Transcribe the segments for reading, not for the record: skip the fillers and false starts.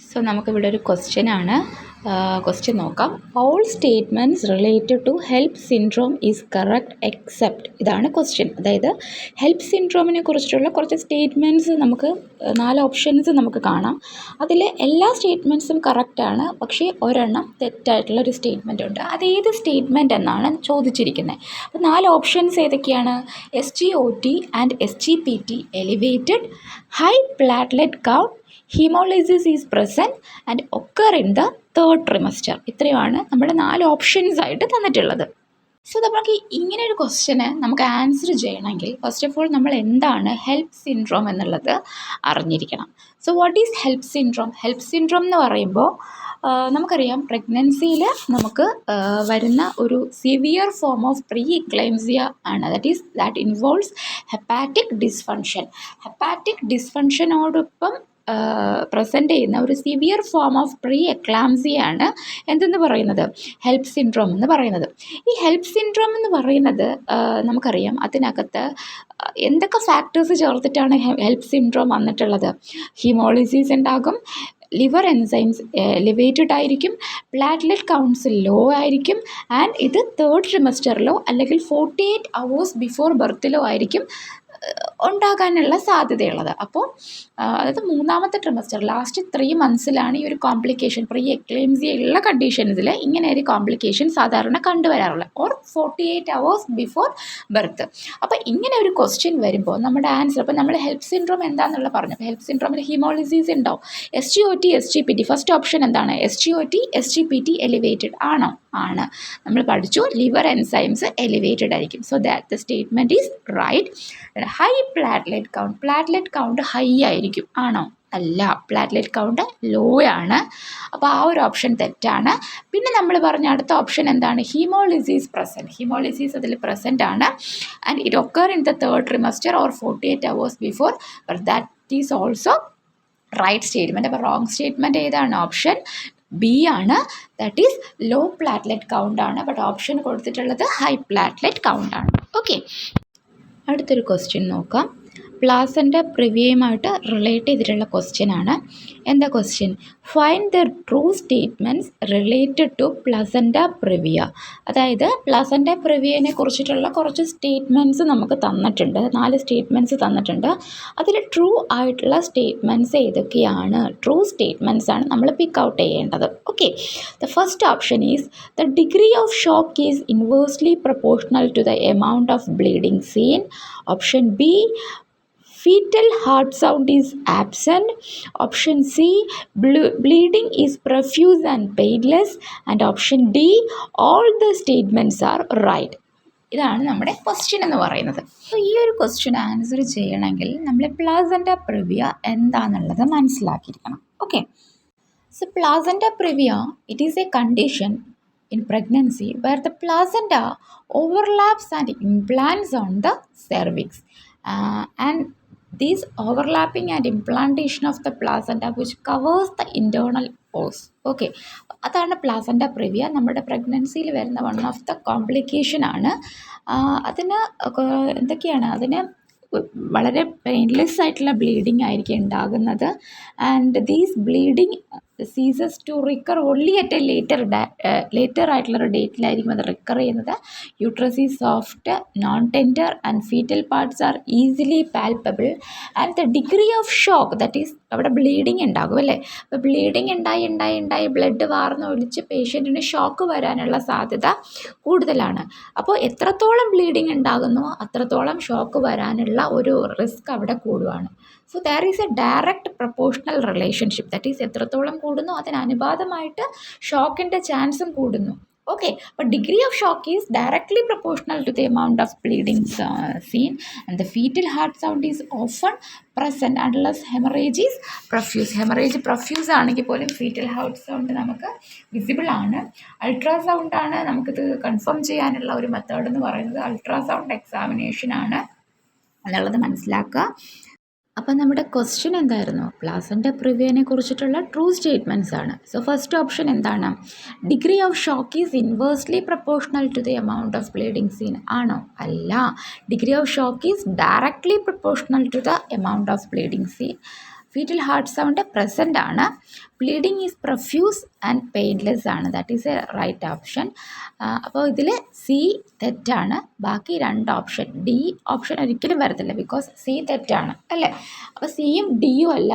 So നമുക്കിവിടെ ഒരു ക്വസ്റ്റ്യനാണ്. ക്വസ്റ്റ്യൻ നോക്കാം. All statements related to HELLP syndrome is correct except. ഇതാണ് ക്വസ്റ്റ്യൻ. അതായത് ഹെൽപ്പ് സിൻഡ്രോമിനെ കുറിച്ചിട്ടുള്ള കുറച്ച് സ്റ്റേറ്റ്മെൻറ്റ്സ് നമുക്ക് 4 ഓപ്ഷൻസ് നമുക്ക് കാണാം. അതിൽ എല്ലാ സ്റ്റേറ്റ്മെൻറ്റ്സും കറക്റ്റാണ്, പക്ഷേ ഒരെണ്ണം തെറ്റായിട്ടുള്ളൊരു സ്റ്റേറ്റ്മെൻ്റ് ഉണ്ട്. അതേത് സ്റ്റേറ്റ്മെൻറ്റ് എന്നാണ് ചോദിച്ചിരിക്കുന്നത്. അപ്പോൾ 4 ഓപ്ഷൻസ് ഏതൊക്കെയാണ്? SGOT and SGPT elevated, high platelet count, haemolysis is present and occur in the third trimester. ഇത്രയുമാണ് നമ്മുടെ 4 ഓപ്ഷൻസ് ആയിട്ട് തന്നിട്ടുള്ളത്. സോ നമുക്ക് ഇങ്ങനെ ഒരു ക്വസ്റ്റ്യന് നമുക്ക് ആൻസർ ചെയ്യണമെങ്കിൽ ഫസ്റ്റ് ഓഫ് ഓൾ നമ്മൾ എന്താണ് ഹെൽപ്പ് സിൻഡ്രോം എന്നുള്ളത് അറിഞ്ഞിരിക്കണം. So what is HELLP syndrome? HELLP syndrome എന്ന് പറയുമ്പോൾ നമുക്കറിയാം പ്രഗ്നൻസിയിൽ നമുക്ക് വരുന്ന ഒരു severe form of pre eclampsia ആണ്. That involves hepatic dysfunction. Hepatic ഡിസ്ഫങ്ഷനോടൊപ്പം പ്രസൻറ്റ് ചെയ്യുന്ന ഒരു സിവിയർ ഫോം ഓഫ് പ്രീ എക്ലാംസിയാണ് എന്തെന്ന് പറയുന്നത്? ഹെൽപ്പ് സിൻഡ്രോം എന്ന് പറയുന്നത്. ഈ ഹെൽപ്പ് സിൻഡ്രോം എന്ന് പറയുന്നത് നമുക്കറിയാം അതിനകത്ത് എന്തൊക്കെ ഫാക്ടേഴ്സ് ചേർത്തിട്ടാണ് ഹെൽപ്പ് സിൻഡ്രോം വന്നിട്ടുള്ളത്? ഹീമോളിസിസ് ഉണ്ടാകും, ലിവർ എൻസൈംസ് എലിവേറ്റഡ് ആയിരിക്കും, പ്ലാറ്റ്ലെറ്റ് കൗണ്ട്സ് ലോ ആയിരിക്കും, ആൻഡ് ഇത് തേർഡ് ട്രിമസ്റ്ററിലോ അല്ലെങ്കിൽ 48 hours ബിഫോർ ബർത്തിലോ ആയിരിക്കും ഉണ്ടാകാനുള്ള സാധ്യതയുള്ളത്. അപ്പോൾ അതായത് 3ാമത്തെ ട്രിമസ്റ്റർ ലാസ്റ്റ് 3 monthsലാണ് ഈ ഒരു കോംപ്ലിക്കേഷൻ പ്രീ എക്ലേംസിയ ഉള്ള കണ്ടീഷൻസിൽ ഇങ്ങനെ ഒരു കോംപ്ലിക്കേഷൻ സാധാരണ കണ്ടുവരാറുള്ളത്, ഓർ 48 hours ബിഫോർ ബർത്ത്. അപ്പോൾ ഇങ്ങനെ ഒരു ക്വസ്റ്റ്യൻ വരുമ്പോൾ നമ്മുടെ ആൻസർ, അപ്പോൾ നമ്മൾ ഹെൽപ്പ് സിൻഡ്രോം എന്താണെന്നുള്ള പറഞ്ഞു. അപ്പോൾ ഹെൽപ്പ് സിൻഡ്രോമിൽ ഹീമോളിസിസ് ഉണ്ടാവും. SGOT SGPT ഫസ്റ്റ് ഓപ്ഷൻ എന്താണ്? SGOT SGPT എലിവേറ്റഡ് ആണോ? ആണ്. നമ്മൾ പഠിച്ചു ലിവർ എൻസൈംസ് എലിവേറ്റഡ് ആയിരിക്കും. So that the statement is right. High platelet count high ആയിരിക്കും. ആണോ? അല്ല, പ്ലാറ്റ്ലെറ്റ് കൗണ്ട് ലോ ആണ്. അപ്പോൾ ആ ഒരു ഓപ്ഷൻ തെറ്റാണ്. പിന്നെ നമ്മൾ പറഞ്ഞ അടുത്ത ഓപ്ഷൻ എന്താണ്? ഹീമോളിസിസ് പ്രസൻറ്റ്. ഹീമോളിസിസ് അതിൽ പ്രസൻറ്റ് ആണ് and it occur in the third trimester or 48 hours before, but that is also right statement. അപ്പോൾ റോങ് സ്റ്റേറ്റ്മെൻറ്റ് ഏതാണ്? ഓപ്ഷൻ ബി ആണ്. That is low platelet count ആണ്. ബട്ട് ഓപ്ഷൻ കൊടുത്തിട്ടുള്ളത് ഹൈ പ്ലാറ്റ്ലെറ്റ് കൗണ്ട് ആണ്. Okay, അടുത്തൊരു question നോക്കാം. Placenta പ്രിവിയുമായിട്ട് relate ചെയ്തിട്ടുള്ള ക്വസ്റ്റ്യൻ ആണ്. എന്താ question? Find the true statements related to placenta previa. അതായത് പ്ലസൻ്റ പ്രിവിയനെ കുറിച്ചിട്ടുള്ള കുറച്ച് സ്റ്റേറ്റ്മെൻറ്റ്സ് നമുക്ക് തന്നിട്ടുണ്ട്. 4 സ്റ്റേറ്റ്മെൻറ്റ്സ് തന്നിട്ടുണ്ട്. അതിൽ ട്രൂ ആയിട്ടുള്ള സ്റ്റേറ്റ്മെൻറ്റ്സ് ഏതൊക്കെയാണ്? ട്രൂ സ്റ്റേറ്റ്മെൻറ്റ്സ് ആണ് നമ്മൾ പിക്ക് ഔട്ട് ചെയ്യേണ്ടത്. Okay, the first option is the degree of shock is inversely proportional to the amount of bleeding seen. Option B, fetal heart sound is absent. Option C, bleeding is profuse and painless. And option D, all the statements are right. ഇതാണ് നമ്മുടെ question എന്ന് പറയുന്നത്. അപ്പോൾ ഈ ഒരു question answer ചെയ്യണമെങ്കിൽ നമ്മൾ placenta previa എന്താണെന്നുള്ളത് മനസ്സിലാക്കിയിരിക്കണം. Okay, so placenta previa it is a condition in pregnancy where the placenta overlaps and implants on the cervix, and this overlapping and implantation of the placenta which covers the internal os. Okay, അതാണ് placenta previa. നമ്മുടെ പ്രഗ്നൻസിയിൽ വരുന്ന one of the complication ആണ്. അതിന് എന്തൊക്കെയാണ്? അതിന് വളരെ painless ആയിട്ടുള്ള bleeding ആയിരിക്കും ഉണ്ടാകുന്നത്. And these bleeding ceases to recur only at a later ആയിട്ടുള്ളൊരു ഡേറ്റിലായിരിക്കും അത് റിക്കർ ചെയ്യുന്നത്. Uterus is soft, non tender and fetal parts are easily palpable. And the degree of shock, that is അവിടെ bleeding ഉണ്ടാകും അല്ലേ. അപ്പോൾ ബ്ലീഡിങ് ഉണ്ടായി blood വാർന്നൊലിച്ച് പേഷ്യൻറ്റിന് shock വരാനുള്ള സാധ്യത കൂടുതലാണ്. അപ്പോൾ എത്രത്തോളം ബ്ലീഡിങ് ഉണ്ടാകുന്നോ അത്രത്തോളം ഷോക്ക് വരാനുള്ള ഒരു റിസ്ക് അവിടെ കൂടുകയാണ്. So there is a direct proportional relationship. That is എത്രത്തോളം കൂടുന്നു അതിനനുപാതമായിട്ട് ഷോക്കിൻ്റെ ചാൻസും കൂടുന്നു. ഓക്കെ, അപ്പോൾ degree of shock is directly proportional to the amount of bleeding seen and the fetal heart sound is often present unless haemorrhage is profuse. Haemorrhage profuse ആണെങ്കിൽ പോലും fetal heart sound നമുക്ക് വിസിബിൾ ആണ്. Ultrasound ആണ് നമുക്കിത് confirm ചെയ്യാനുള്ള ഒരു method എന്ന് പറയുന്നത്. അൾട്രാസൗണ്ട് എക്സാമിനേഷൻ ആണ് എന്നുള്ളത് മനസ്സിലാക്കുക. അപ്പോൾ നമ്മുടെ ക്വസ്റ്റ്യൻ എന്തായിരുന്നു? പ്ലാസൻ്റ പ്രിവിയനെ കുറിച്ചിട്ടുള്ള ട്രൂ സ്റ്റേറ്റ്മെൻറ്റ്സ് ആണ്. സോ ഫസ്റ്റ് ഓപ്ഷൻ എന്താണ്? Degree of shock is inversely proportional to the amount of bleeding seen. ആണോ? അല്ല, degree of shock is directly proportional to the amount of bleeding seen. Fetal heart sound present ആണ്. Bleeding is profuse and painless ആണ്. That is a right option. അപ്പോൾ ഇതിൽ C തെറ്റാണ്. ബാക്കി 2 option, D option ഒരിക്കലും വരത്തില്ല, ബിക്കോസ് സി തെറ്റാണ് അല്ലേ. അപ്പോൾ സിയും ഡിയും അല്ല,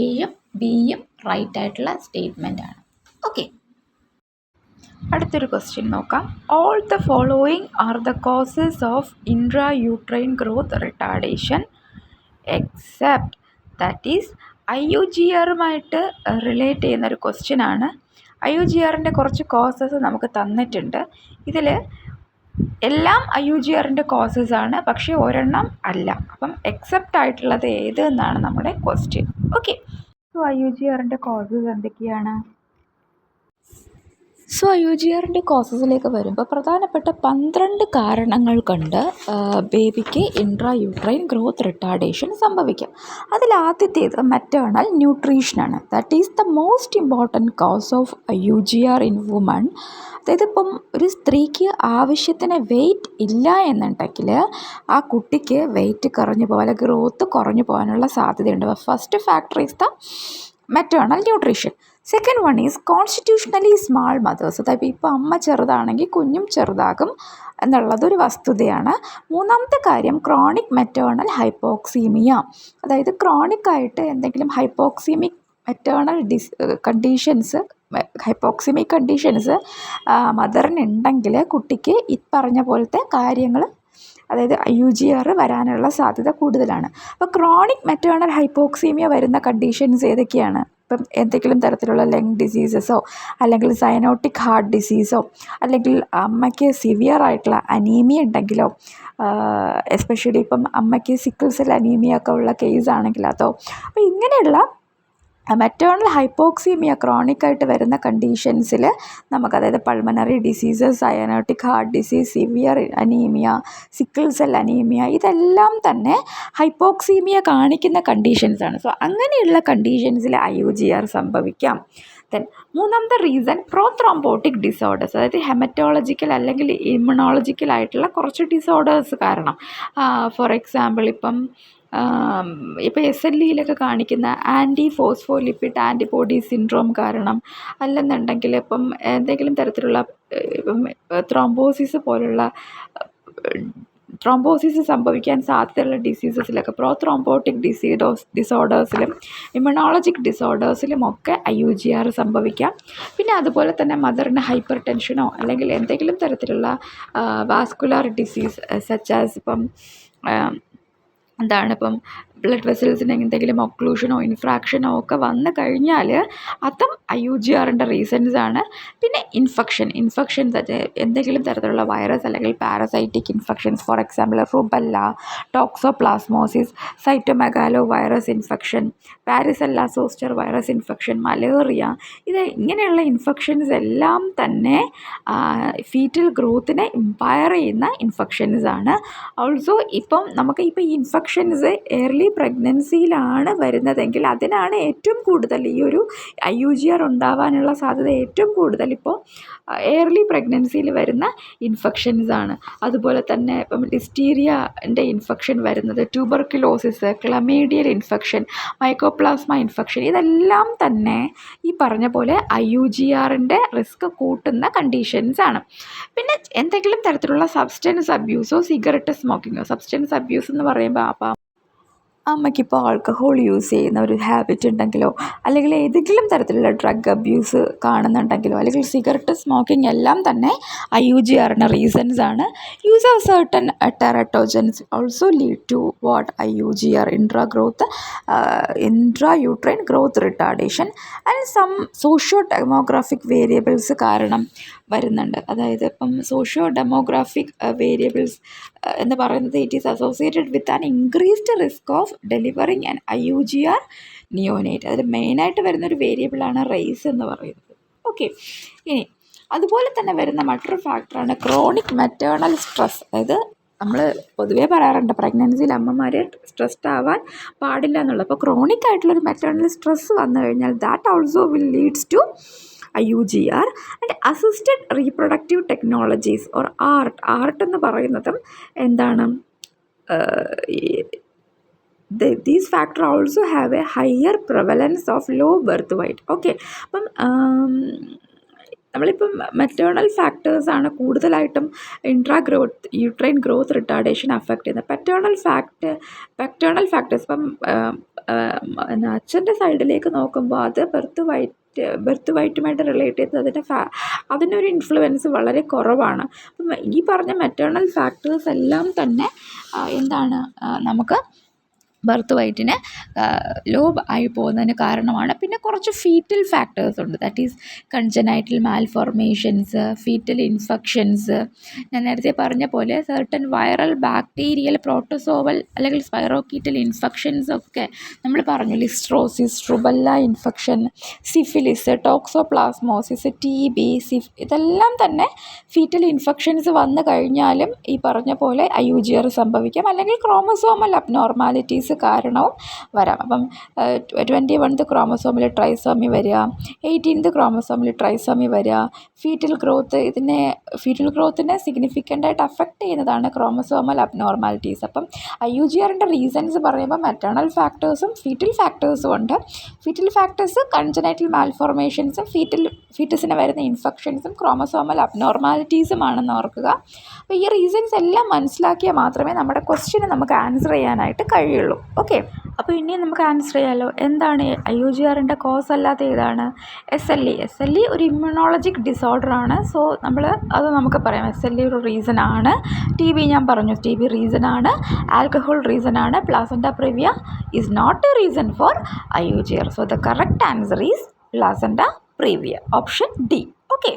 എയും ബിയും റൈറ്റ് ആയിട്ടുള്ള സ്റ്റേറ്റ്മെൻ്റ് ആണ്. ഓക്കെ, അടുത്തൊരു ക്വസ്റ്റ്യൻ നോക്കാം. All the following are the causes of intrauterine growth retardation except. That is IUGRമായിട്ട് റിലേറ്റ് ചെയ്യുന്നൊരു ക്വസ്റ്റ്യൻ ആണ്. IUGRൻ്റെ കുറച്ച് കോസസ് നമുക്ക് തന്നിട്ടുണ്ട്. ഇതിൽ എല്ലാം IUGRൻ്റെ കോസസ് ആണ്, പക്ഷേ ഒരെണ്ണം അല്ല. അപ്പം എക്സെപ്റ്റ് ആയിട്ടുള്ളത് ഏത് എന്നാണ് നമ്മുടെ ക്വസ്റ്റ്യൻ. ഓക്കെ, സോ IUGRൻ്റെ കോസസ് എന്തൊക്കെയാണ്? സോ IUGRൻ്റെ കോസസിലേക്ക് വരുമ്പോൾ പ്രധാനപ്പെട്ട 12 കാരണങ്ങൾ കൊണ്ട് ബേബിക്ക് ഇൻട്രായൂട്രൈൻ ഗ്രോത്ത് റിട്ടാർഡേഷൻ സംഭവിക്കും. അതിലാദ്യത്തേത് മെറ്റേണൽ ന്യൂട്രീഷനാണ്. That is the most important cause of IUGR in woman. അതായത് ഇപ്പം ഒരു സ്ത്രീക്ക് ആവശ്യത്തിന് വെയിറ്റ് ഇല്ല എന്നുണ്ടെങ്കിൽ ആ കുട്ടിക്ക് വെയിറ്റ് കുറഞ്ഞു പോകാൻ, ഗ്രോത്ത് കുറഞ്ഞു പോകാനുള്ള സാധ്യതയുണ്ട്. First factor is the maternal nutrition. Second one is constitutionally small mothers. അതായത് ഇപ്പോൾ അമ്മ ചെറുതാണെങ്കിൽ കുഞ്ഞും ചെറുതാകും എന്നുള്ളതൊരു വസ്തുതയാണ്. മൂന്നാമത്തെ കാര്യം ക്രോണിക് മെറ്റേണൽ ഹൈപ്പോക്സീമിയ. അതായത് ക്രോണിക് ആയിട്ട് എന്തെങ്കിലും ഹൈപ്പോക്സീമിക് മെറ്റേണൽ ഹൈപ്പോക്സിമിക് കണ്ടീഷൻസ് മദറിനുണ്ടെങ്കിൽ കുട്ടിക്ക് ഈ പറഞ്ഞ പോലത്തെ കാര്യങ്ങൾ, അതായത് IUGR വരാനുള്ള സാധ്യത കൂടുതലാണ്. അപ്പോൾ ക്രോണിക് മെറ്റേണൽ ഹൈപ്പോക്സീമിയ വരുന്ന കണ്ടീഷൻസ് ഏതൊക്കെയാണ്? ഇപ്പം എന്തെങ്കിലും തരത്തിലുള്ള ലങ് ഡിസീസസോ അല്ലെങ്കിൽ സയനോട്ടിക് ഹാർട്ട് ഡിസീസോ അല്ലെങ്കിൽ അമ്മയ്ക്ക് സിവിയർ ആയിട്ടുള്ള അനീമിയ ഉണ്ടെങ്കിലോ, എസ്പെഷ്യലി ഇപ്പം അമ്മയ്ക്ക് സിക്കിൾ സെൽ അനീമിയ ഒക്കെ ഉള്ള കേസ് ആണെങ്കിൽ അതോ. അപ്പോൾ ഇങ്ങനെയുള്ള മെറ്റേണൽ ഹൈപ്പോക്സീമിയ ക്രോണിക്കായിട്ട് വരുന്ന കണ്ടീഷൻസിൽ നമുക്ക്, അതായത് pulmonary diseases, cyanotic heart disease, severe anaemia, sickle cell anaemia, ഇതെല്ലാം തന്നെ ഹൈപ്പോക്സീമിയ കാണിക്കുന്ന കണ്ടീഷൻസാണ്. സോ അങ്ങനെയുള്ള കണ്ടീഷൻസിൽ IUGR സംഭവിക്കാം. ദെൻ മൂന്നാമത്തെ റീസൺ പ്രോത്രോംബോട്ടിക് ഡിസോർഡേഴ്സ്, അതായത് ഹെമറ്റോളജിക്കൽ അല്ലെങ്കിൽ ഇമ്മ്യൂണോളജിക്കൽ ആയിട്ടുള്ള കുറച്ച് ഡിസോർഡേഴ്സ് കാരണം. ഫോർ എക്സാമ്പിൾ ഇപ്പം SLEയിലൊക്കെ കാണിക്കുന്ന ആൻറ്റി ഫോസ്ഫോലിപ്പിഡ് ആൻറ്റിബോഡി സിൻഡ്രോം കാരണം, അല്ലെന്നുണ്ടെങ്കിൽ ഇപ്പം എന്തെങ്കിലും തരത്തിലുള്ള ഇപ്പം ത്രോംബോസിസ് സംഭവിക്കാൻ സാധ്യതയുള്ള ഡിസീസസിലൊക്കെ, പ്രോത്രോംബോട്ടിക് ഡിസോർഡേഴ്സിലും ഇമ്മ്യൂണോളജിക് ഡിസോർഡേഴ്സിലും ഒക്കെ IUGR സംഭവിക്കാം. പിന്നെ അതുപോലെ തന്നെ മദറിന് ഹൈപ്പർ ടെൻഷനോ അല്ലെങ്കിൽ എന്തെങ്കിലും തരത്തിലുള്ള വാസ്കുലാർ ഡിസീസ് സച്ചാസ് ഇപ്പം ഇപ്പം ബ്ലഡ് വെസൽസിന് എന്തെങ്കിലും ഒക്ലൂഷനോ ഇൻഫ്രാക്ഷനോ ഒക്കെ വന്നു കഴിഞ്ഞാൽ അതും IUGRൻ്റെ റീസൺസ് ആണ്. പിന്നെ ഇൻഫെക്ഷൻ എന്തെങ്കിലും തരത്തിലുള്ള വൈറസ് അല്ലെങ്കിൽ parasitic infections, for example rubella, toxoplasmosis, cytomegalo virus infection, varicella zoster virus infection, malaria, ഇങ്ങനെയുള്ള ഇൻഫെക്ഷൻസ് എല്ലാം തന്നെ ഫീറ്റൽ ഗ്രോത്തിനെ ഇമ്പയർ ചെയ്യുന്ന ഇൻഫെക്ഷൻസ് ആണ്. ഓൾസോ നമുക്ക് ഈ ഇൻഫെക്ഷൻസ് ഏർലി പ്രഗ്നൻസിയിലാണ് വരുന്നതെങ്കിൽ അതിനാണ് ഏറ്റവും കൂടുതൽ ഈ ഒരു IUGR ഉണ്ടാവാനുള്ള സാധ്യത ഏറ്റവും കൂടുതൽ ഇപ്പോൾ ഏർലി പ്രഗ്നൻസിയിൽ വരുന്ന ഇൻഫെക്ഷൻസ് ആണ്. അതുപോലെ തന്നെ ഇപ്പം ലിസ്റ്റീരിയൻ്റെ ഇൻഫെക്ഷൻ വരുന്നത്, tuberculosis, chlamydial infection, mycoplasma infection, ഇതെല്ലാം തന്നെ ഈ പറഞ്ഞ പോലെ IUGRൻ്റെ റിസ്ക് കൂട്ടുന്ന കണ്ടീഷൻസ് ആണ്. പിന്നെ എന്തെങ്കിലും തരത്തിലുള്ള സബ്സ്റ്റൻസ് അബ്യൂസോ സിഗരറ്റ് സ്മോക്കിങ്ങോ. സബ്സ്റ്റൻസ് അബ്യൂസ് എന്ന് പറയുമ്പോൾ അമ്മയ്ക്കിപ്പോൾ ആൾക്കഹോൾ യൂസ് ചെയ്യുന്ന ഒരു ഹാബിറ്റ് ഉണ്ടെങ്കിലോ, അല്ലെങ്കിൽ ഏതെങ്കിലും തരത്തിലുള്ള ഡ്രഗ് അബ്യൂസ് കാണുന്നുണ്ടെങ്കിലോ, അല്ലെങ്കിൽ സിഗരറ്റ് സ്മോക്കിംഗ് എല്ലാം തന്നെ IUGRന് റീസൺസ് ആണ്. Use of certain teratogens also lead to IUGR, intrauterine growth retardation and some socio demographic variables കാരണം വരുന്നുണ്ട്. അതായത് ഇപ്പം സോഷ്യോ ഡെമോഗ്രാഫിക് വേരിയബിൾസ് എന്ന് പറയുന്നത് it is associated with an increased risk of delivering and IUGR neonate. അതിൽ മെയിനായിട്ട് വരുന്നൊരു വേരിയബിളാണ് റേസ് എന്ന് പറയുന്നത്. ഓക്കെ, ഇനി അതുപോലെ തന്നെ വരുന്ന മറ്റൊരു ഫാക്ടറാണ് ക്രോണിക് മെറ്റേണൽ സ്ട്രെസ്. അതായത് നമ്മൾ പൊതുവേ പറയാറുണ്ട് പ്രഗ്നൻസിയിൽ അമ്മമാർ സ്ട്രെസ്ഡ് ആവാൻ പാടില്ല എന്നുള്ളത്. അപ്പോൾ ക്രോണിക് ആയിട്ടുള്ളൊരു മെറ്റേണൽ സ്ട്രെസ് വന്നു കഴിഞ്ഞാൽ that also will leads to IUGR. And assisted reproductive technologies or ART എന്ന് പറയുന്നതും എന്താണ്, these factor also have a higher prevalence of low birth weight. Okay, അപ്പം നമ്മളിപ്പം മെറ്റേണൽ ഫാക്ടേഴ്സാണ് കൂടുതലായിട്ടും യൂട്രൈൻ ഗ്രോത്ത് റിട്ടാർഡേഷൻ അഫക്റ്റ് ചെയ്യുന്നത്. പെറ്റേണൽ ഫാക്ടേഴ്സ് ഇപ്പം അച്ഛൻ്റെ സൈഡിലേക്ക് നോക്കുമ്പോൾ അത് ബർത്ത് വൈറ്റുമായിട്ട് റിലേറ്റ് ചെയ്ത് അതിനൊരു ഇൻഫ്ലുവൻസ് വളരെ കുറവാണ്. അപ്പം ഈ പറഞ്ഞ മെറ്റേണൽ ഫാക്ടേഴ്സ് എല്ലാം തന്നെ എന്താണ് നമുക്ക് ബർത്ത് വൈറ്റിന് ലോ ആയി പോകുന്നതിന് കാരണമാണ്. പിന്നെ കുറച്ച് ഫീറ്റൽ ഫാക്ടേഴ്സ് ഉണ്ട്. That is congenital malformations, fetal infections, ഞാൻ നേരത്തെ പറഞ്ഞ പോലെ സർട്ടൻ വൈറൽ ബാക്ടീരിയൽ പ്രോട്ടോസോവൽ അല്ലെങ്കിൽ സ്പൈറോക്കീറ്റൽ ഇൻഫെക്ഷൻസ് ഒക്കെ നമ്മൾ പറഞ്ഞു. Listeriosis, rubella infection, syphilis, toxoplasmosis, TB, ഇതെല്ലാം തന്നെ ഫീറ്റൽ ഇൻഫെക്ഷൻസ് വന്നു കഴിഞ്ഞാലും ഈ പറഞ്ഞ പോലെ IUGR സംഭവിക്കാം, അല്ലെങ്കിൽ ക്രോമസോമൽ അബ്നോർമാലിറ്റീസ് കാരണവും വരാം. അപ്പം 21th ക്രോമസോമിൽ ട്രൈസോമി വരിക, 18th ക്രോമസോമിൽ ട്രൈസോമി വരിക. ഫീറ്റൽ ഗ്രോത്തിനെ സിഗ്നിഫിക്കൻ്റായിട്ട് അഫക്റ്റ് ചെയ്യുന്നതാണ് ക്രോമസോമൽ അബ്നോർമാലിറ്റീസ്. അപ്പം IUGRൻ്റെ റീസൺസ് പറയുമ്പോൾ മെറ്റേണൽ ഫാക്ടേഴ്സും ഫീറ്റൽ ഫാക്ടേഴ്സും ഉണ്ട്. ഫീറ്റൽ ഫാക്ടേഴ്സ് കൺജനൈറ്റൽ മാൽഫോർമേഷൻസും ഫീറ്റസിന് വരുന്ന ഇൻഫെക്ഷൻസും ക്രോമസോമൽ അബ്നോർമാലിറ്റീസുമാണെന്ന് ഓർക്കുക. അപ്പോൾ ഈ റീസൺസ് എല്ലാം മനസ്സിലാക്കിയാൽ മാത്രമേ നമ്മുടെ ക്വസ്റ്റ്യന് നമുക്ക് ആൻസർ ചെയ്യാനായിട്ട് കഴിയുള്ളൂ. ഓക്കെ, അപ്പോൾ ഇനിയും നമുക്ക് ആൻസർ ചെയ്യാമല്ലോ. എന്താണ് IUGRൻ്റെ കോസ് അല്ലാത്ത ഏതാണ്? SLE ഒരു ഇമ്മ്യൂണോളജിക് ഡിസോർഡറാണ്. സോ അത് നമുക്ക് പറയാം. SLE ഒരു റീസൺ ആണ്. TB ഞാൻ പറഞ്ഞു, TB റീസൺ ആണ്. ആൽക്കഹോൾ റീസൺ ആണ്. Placenta previa is not a reason for IUGR. So the correct answer is placenta previa, option D. Okay.